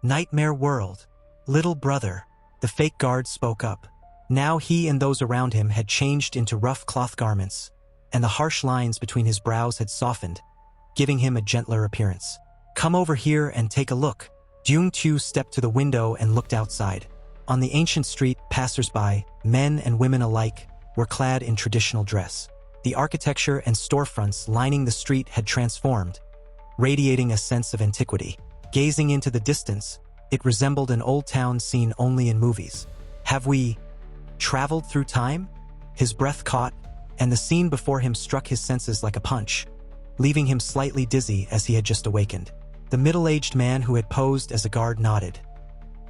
Nightmare world. Little brother. The fake guard spoke up. Now he and those around him had changed into rough cloth garments, and the harsh lines between his brows had softened, giving him a gentler appearance. Come over here and take a look. Jung-tu stepped to the window and looked outside. On the ancient street, passers-by, men and women alike, were clad in traditional dress. The architecture and storefronts lining the street had transformed, radiating a sense of antiquity. Gazing into the distance, it resembled an old town seen only in movies. Have we traveled through time? His breath caught, and the scene before him struck his senses like a punch, leaving him slightly dizzy as he had just awakened. The middle-aged man who had posed as a guard nodded,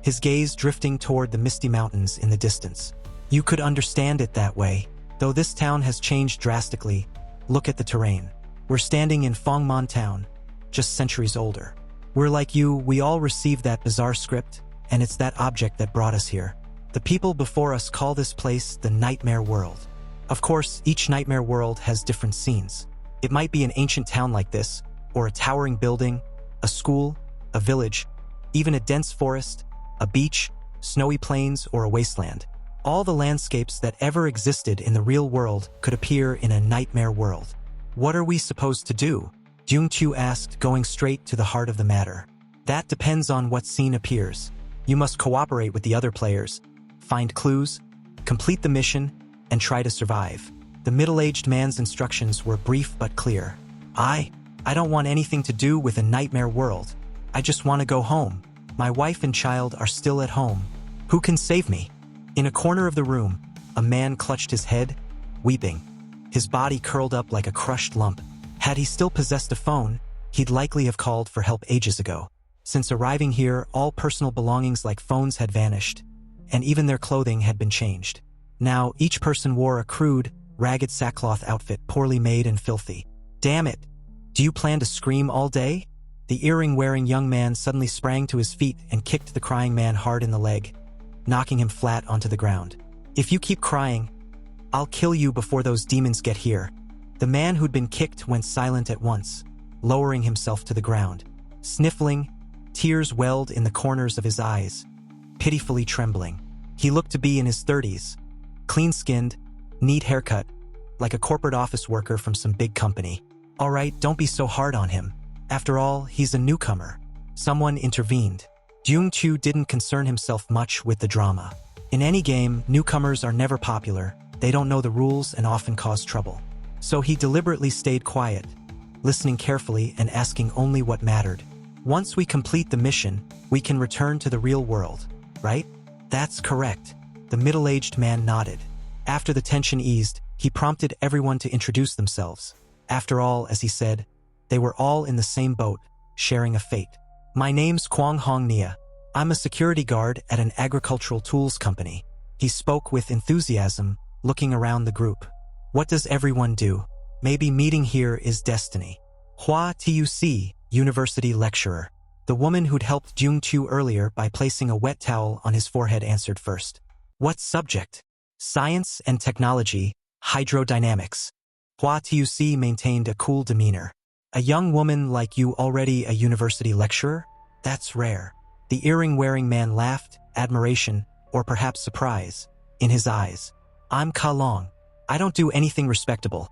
his gaze drifting toward the misty mountains in the distance. You could understand it that way. Though this town has changed drastically, look at the terrain. We're standing in Fongmon Town, just centuries older. We're like you, we all received that bizarre script, and it's that object that brought us here. The people before us call this place the Nightmare World. Of course, each Nightmare World has different scenes. It might be an ancient town like this, or a towering building, a school, a village, even a dense forest, a beach, snowy plains, or a wasteland. All the landscapes that ever existed in the real world could appear in a Nightmare World. What are we supposed to do? Jung-tu asked, going straight to the heart of the matter. That depends on what scene appears. You must cooperate with the other players, find clues, complete the mission, and try to survive. The middle-aged man's instructions were brief but clear. I don't want anything to do with a Nightmare World. I just want to go home. My wife and child are still at home. Who can save me? In a corner of the room, a man clutched his head, weeping. His body curled up like a crushed lump. Had he still possessed a phone, he'd likely have called for help ages ago. Since arriving here, all personal belongings like phones had vanished, and even their clothing had been changed. Now, each person wore a crude, ragged sackcloth outfit, poorly made and filthy. Damn it! Do you plan to scream all day? The earring-wearing young man suddenly sprang to his feet and kicked the crying man hard in the leg, knocking him flat onto the ground. If you keep crying, I'll kill you before those demons get here. The man who'd been kicked went silent at once, lowering himself to the ground. Sniffling, tears welled in the corners of his eyes, pitifully trembling. He looked to be in his 30s, clean-skinned, neat haircut, like a corporate office worker from some big company. All right, don't be so hard on him. After all, he's a newcomer. Someone intervened. Jung-tu didn't concern himself much with the drama. In any game, newcomers are never popular, they don't know the rules and often cause trouble. So he deliberately stayed quiet, listening carefully and asking only what mattered. Once we complete the mission, we can return to the real world, right? That's correct. The middle-aged man nodded. After the tension eased, he prompted everyone to introduce themselves. After all, as he said, they were all in the same boat, sharing a fate. My name's Kwang Hong Nia. I'm a security guard at an agricultural tools company. He spoke with enthusiasm, looking around the group. What does everyone do? Maybe meeting here is destiny. Hua Tuc, university lecturer. The woman who'd helped Jung-tu earlier by placing a wet towel on his forehead answered first. What subject? Science and technology, hydrodynamics. Hua Tuc maintained a cool demeanor. A young woman like you already a university lecturer? That's rare. The earring-wearing man laughed, admiration, or perhaps surprise, in his eyes. I'm Ka Long. I don't do anything respectable.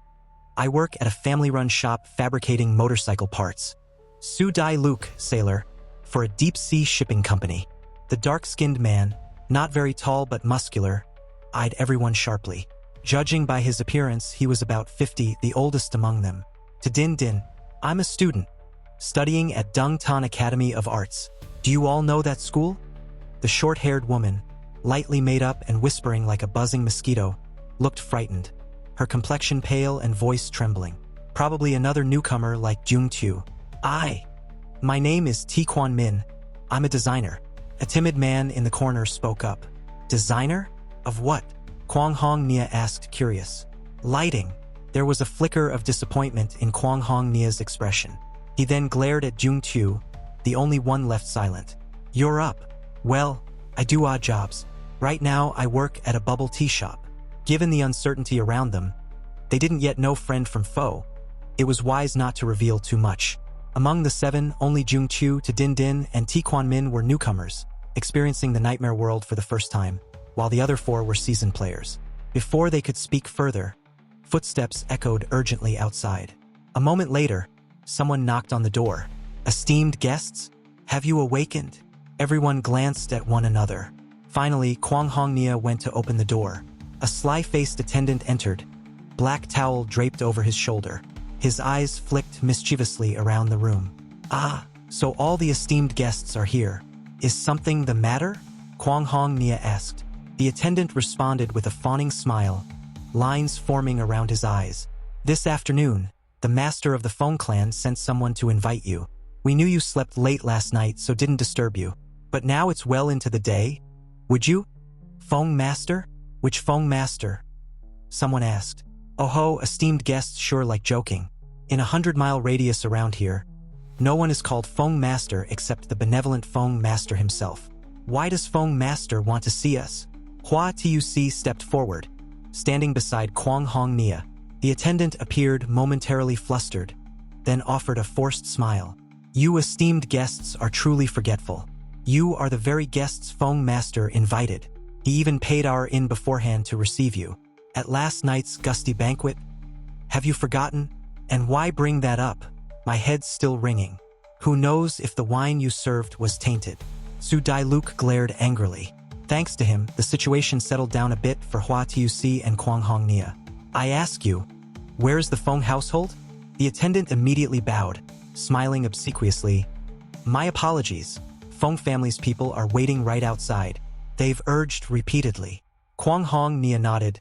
I work at a family-run shop fabricating motorcycle parts. Su Dai Luke, sailor, for a deep-sea shipping company. The dark-skinned man, not very tall but muscular, eyed everyone sharply. Judging by his appearance, he was about 50, the oldest among them. To Din Din, I'm a student, studying at Dung Tan Academy of Arts. Do you all know that school? The short-haired woman, lightly made up and whispering like a buzzing mosquito, looked frightened, her complexion pale and voice trembling. Probably another newcomer like Jung-tu. My name is T. Kwan Min. I'm a designer. A timid man in the corner spoke up. Designer? Of what? Kwang Hong Nia asked, curious. Lighting. There was a flicker of disappointment in Kwang Hong Nia's expression. He then glared at Jung-tu, the only one left silent. You're up. Well, I do odd jobs. Right now, I work at a bubble tea shop. Given the uncertainty around them, they didn't yet know friend from foe. It was wise not to reveal too much. Among the 7, only Jung Chu, to Din Din, and Ti Quan Min were newcomers, experiencing the nightmare world for the first time, while the other 4 were seasoned players. Before they could speak further, footsteps echoed urgently outside. A moment later, someone knocked on the door. "Esteemed guests, have you awakened?" Everyone glanced at one another. Finally, Kwang Hong Nia went to open the door. A sly-faced attendant entered, black towel draped over his shoulder. His eyes flicked mischievously around the room. "Ah, so all the esteemed guests are here. Is something the matter?" Kwang Hong Nia asked. The attendant responded with a fawning smile, lines forming around his eyes. "This afternoon, the master of the Feng clan sent someone to invite you. We knew you slept late last night, so didn't disturb you. But now it's well into the day. Would you?" "Feng master? Which Feng master?" someone asked. "Oh ho, esteemed guests sure like joking. In a 100-mile radius around here, no one is called Feng master except the benevolent Feng master himself. Why does Feng master want to see us?" Hua Tuc stepped forward, standing beside Kwang Hong Nia. The attendant appeared momentarily flustered, then offered a forced smile. "You esteemed guests are truly forgetful. You are the very guests Feng master invited. He even paid our inn beforehand to receive you. At last night's gusty banquet? Have you forgotten? And why bring that up? My head's still ringing. Who knows if the wine you served was tainted?" Su Dai Luke glared angrily. Thanks to him, the situation settled down a bit for Hua Tuc and Kwang Hong Nia. "I ask you, where's the Feng household?" The attendant immediately bowed, smiling obsequiously. "My apologies. Feng family's people are waiting right outside. They've urged repeatedly." Kwang Hong Nia nodded.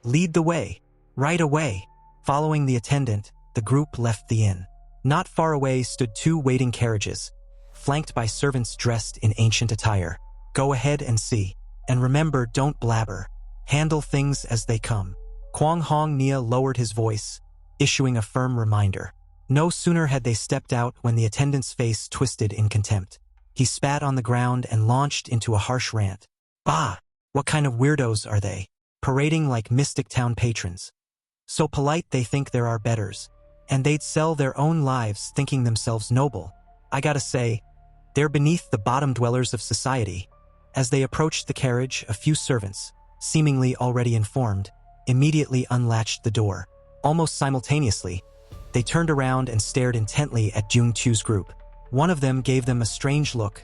"Lead the way." Right away. Following the attendant, the group left the inn. Not far away stood 2 waiting carriages, flanked by servants dressed in ancient attire. "Go ahead and see. And remember, don't blabber. Handle things as they come." Kwang Hong Nia lowered his voice, issuing a firm reminder. No sooner had they stepped out when the attendant's face twisted in contempt. He spat on the ground and launched into a harsh rant. "Bah! What kind of weirdos are they? Parading like Mystic Town patrons. So polite they think they're our betters. And they'd sell their own lives thinking themselves noble. I gotta say, they're beneath the bottom dwellers of society." As they approached the carriage, a few servants, seemingly already informed, immediately unlatched the door. Almost simultaneously, they turned around and stared intently at Jung Chu's group. One of them gave them a strange look,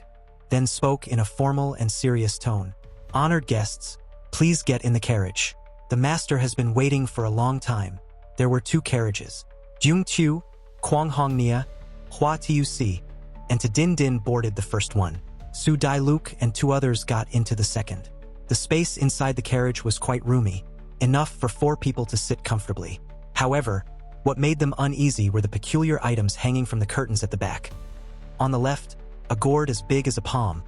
then spoke in a formal and serious tone. "Honored guests, please get in the carriage. The master has been waiting for a long time." There were 2 carriages. Jung Chu, Kwang Hong Nia, Hua Tuc, and to Din Din boarded the first one. Su Dai Luke and 2 others got into the second. The space inside the carriage was quite roomy, enough for 4 people to sit comfortably. However, what made them uneasy were the peculiar items hanging from the curtains at the back. On the left, a gourd as big as a palm.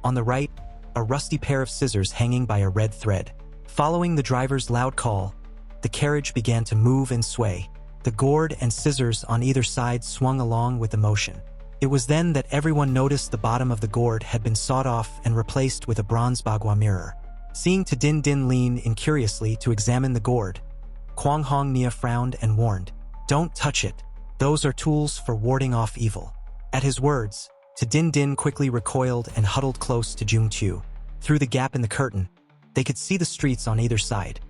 On the right, a rusty pair of scissors hanging by a red thread. Following the driver's loud call, the carriage began to move and sway. The gourd and scissors on either side swung along with the motion. It was then that everyone noticed the bottom of the gourd had been sawed off and replaced with a bronze bagua mirror. Seeing to Din Din lean in curiously to examine the gourd, Kwang Hong Nia frowned and warned, "Don't touch it. Those are tools for warding off evil." At his words, to Din Din quickly recoiled and huddled close to Jung Chu. Through the gap in the curtain, they could see the streets on either side.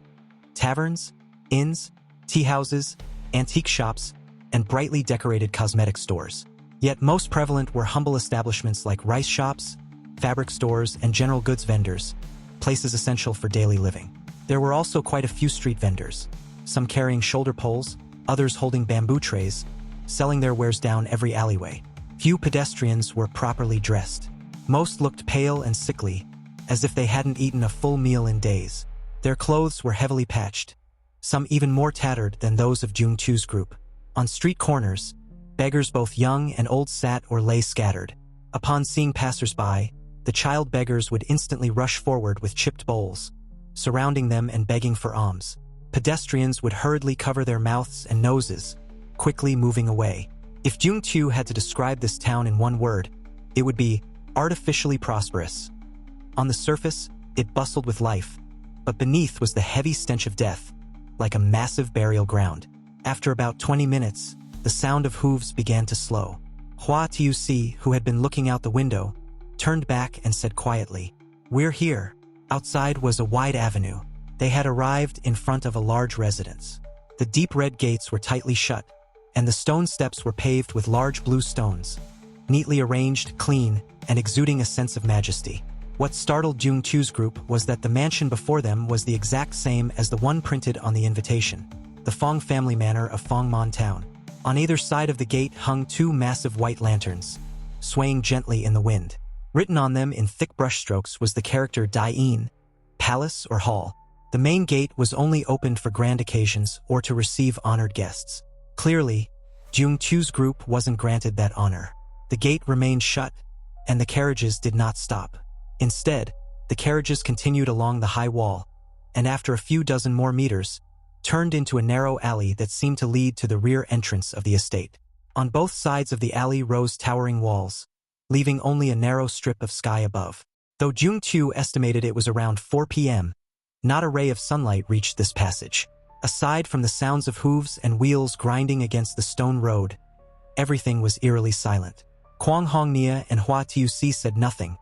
Taverns, inns, tea houses, antique shops, and brightly decorated cosmetic stores. Yet most prevalent were humble establishments like rice shops, fabric stores, and general goods vendors, places essential for daily living. There were also quite a few street vendors, some carrying shoulder poles, others holding bamboo trays, selling their wares down every alleyway. Few pedestrians were properly dressed. Most looked pale and sickly, as if they hadn't eaten a full meal in days. Their clothes were heavily patched, some even more tattered than those of Jung Chu's group. On street corners, beggars both young and old sat or lay scattered. Upon seeing passers-by, the child beggars would instantly rush forward with chipped bowls, surrounding them and begging for alms. Pedestrians would hurriedly cover their mouths and noses, quickly moving away. If Jung Chu had to describe this town in one word, it would be artificially prosperous. On the surface, it bustled with life, but beneath was the heavy stench of death, like a massive burial ground. After about 20 minutes, the sound of hooves began to slow. Hua Tuc, who had been looking out the window, turned back and said quietly, "We're here." Outside was a wide avenue. They had arrived in front of a large residence. The deep red gates were tightly shut, and the stone steps were paved with large blue stones, neatly arranged, clean, and exuding a sense of majesty. What startled Jung Chu's group was that the mansion before them was the exact same as the one printed on the invitation, the Fong family manor of Fongmon Town. On either side of the gate hung two massive white lanterns, swaying gently in the wind. Written on them in thick brushstrokes was the character Dai-in, palace or hall. The main gate was only opened for grand occasions or to receive honored guests. Clearly, Jung Chu's group wasn't granted that honor. The gate remained shut, and the carriages did not stop. Instead, the carriages continued along the high wall, and after a few dozen more meters, turned into a narrow alley that seemed to lead to the rear entrance of the estate. On both sides of the alley rose towering walls, leaving only a narrow strip of sky above. Though Jung Chu estimated it was around 4 p.m., not a ray of sunlight reached this passage. Aside from the sounds of hooves and wheels grinding against the stone road, everything was eerily silent. Kwang Hongnia and Hua Tuc said nothing.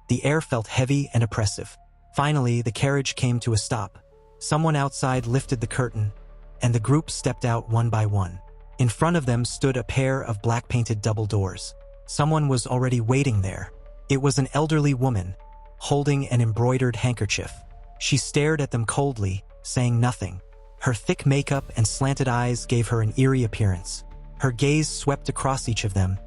The air felt heavy and oppressive. Finally, the carriage came to a stop. Someone outside lifted the curtain, and the group stepped out one by one. In front of them stood a pair of black-painted double doors. Someone was already waiting there. It was an elderly woman, holding an embroidered handkerchief. She stared at them coldly, saying nothing. Her thick makeup and slanted eyes gave her an eerie appearance. Her gaze swept across each of them,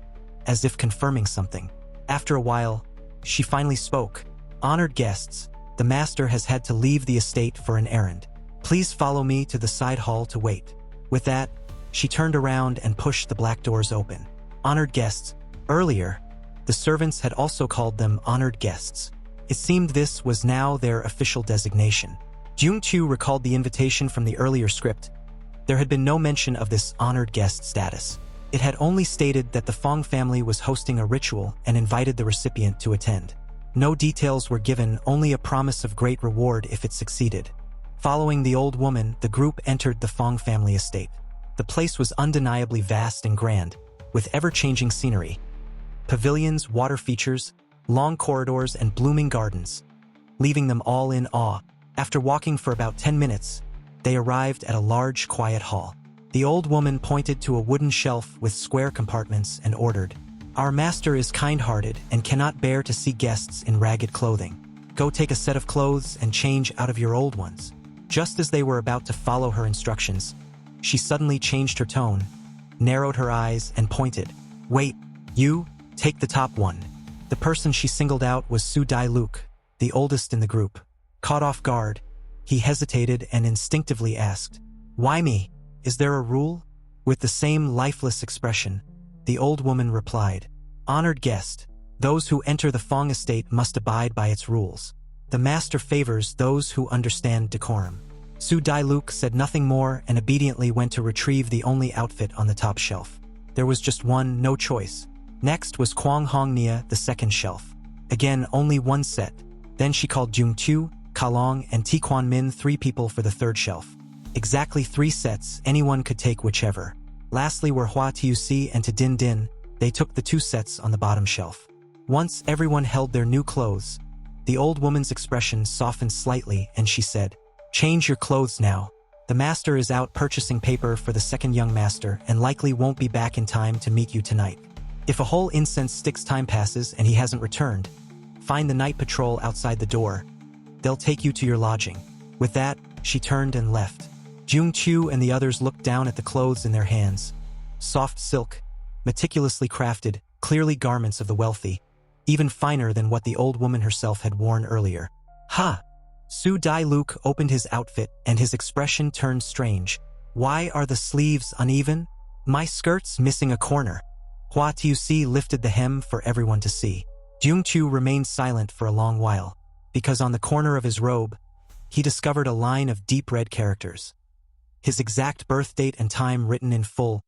as if confirming something. After a while, she finally spoke. "Honored guests, the master has had to leave the estate for an errand. Please follow me to the side hall to wait." With that, she turned around and pushed the black doors open. Honored guests. Earlier, the servants had also called them honored guests. It seemed this was now their official designation. Jung Chu recalled the invitation from the earlier script. There had been no mention of this honored guest status. It had only stated that the Fong family was hosting a ritual and invited the recipient to attend. No details were given, only a promise of great reward if it succeeded. Following the old woman, the group entered the Fong family estate. The place was undeniably vast and grand, with ever-changing scenery. Pavilions, water features, long corridors, and blooming gardens, leaving them all in awe. After walking for about 10 minutes, they arrived at a large, quiet hall. The old woman pointed to a wooden shelf with square compartments and ordered, "Our master is kind-hearted and cannot bear to see guests in ragged clothing. Go take a set of clothes and change out of your old ones." Just as they were about to follow her instructions, she suddenly changed her tone, narrowed her eyes, and pointed. "Wait, you, take the top one." The person she singled out was Su Dai-luk, the oldest in the group. Caught off guard, he hesitated and instinctively asked, "Why me? Is there a rule?" With the same lifeless expression, the old woman replied, "Honored guest, those who enter the Fong estate must abide by its rules. The master favors those who understand decorum." Su Dai-luk said nothing more and obediently went to retrieve the only outfit on the top shelf. There was just one, no choice. Next was Kwang Hongnia, the second shelf. Again, only one set. Then she called Jung Chu, Kalong, and Ti Quan Min, 3 people for the third shelf. Exactly 3 sets, anyone could take whichever. Lastly were Hua Tuc and Din Din. They took the 2 sets on the bottom shelf. Once everyone held their new clothes, the old woman's expression softened slightly and she said, "Change your clothes now. The master is out purchasing paper for the second young master and likely won't be back in time to meet you tonight. If a whole incense stick's time passes and he hasn't returned, find the night patrol outside the door. They'll take you to your lodging." With that, she turned and left. Jung Chu and the others looked down at the clothes in their hands. Soft silk, meticulously crafted, clearly garments of the wealthy, even finer than what the old woman herself had worn earlier. "Ha!" Su Dai-luk opened his outfit and his expression turned strange. "Why are the sleeves uneven? My skirt's missing a corner." Hua Tuc lifted the hem for everyone to see. Jung Chu remained silent for a long while, because on the corner of his robe, he discovered a line of deep red characters. His exact birth date and time written in full,